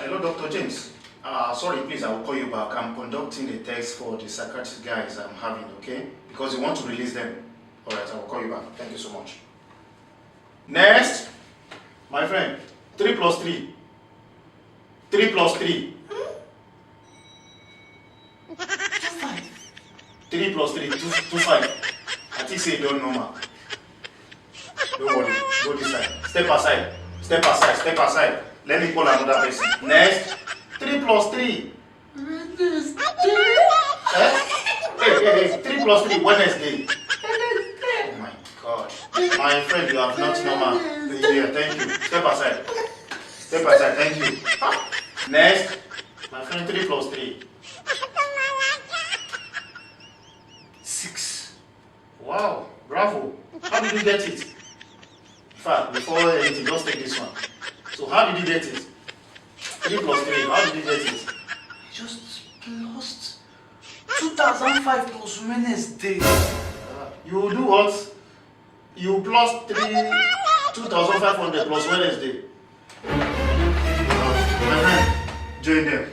Hello, Dr. James. Sorry, please, I will call you back. I'm conducting a test for the psychiatrist guys I'm having, okay? Because you want to release them. Alright, I will call you back. Thank you so much. Next, my friend, 3 plus 3. 3 plus 3. 3 plus 3, 2, 5. I think say you don't know, man. Don't worry, go this side. Step aside. Step aside, step aside. Let me call another person. Next, 3 plus 3. Hey, 3 plus 3, Wednesday. Oh my God. My friend, you have not normal. Yeah, thank you. Step aside. Step aside, thank you. Next, my friend, 3 plus 3. 6. Wow, bravo. How did you get it? In fact, before anything, just take this one. So how did you get it? 3 plus 3, how did you get it? Just lost 2005 plus Wednesday. You do what? You plus 2,500 plus Wednesday. My friend, join them.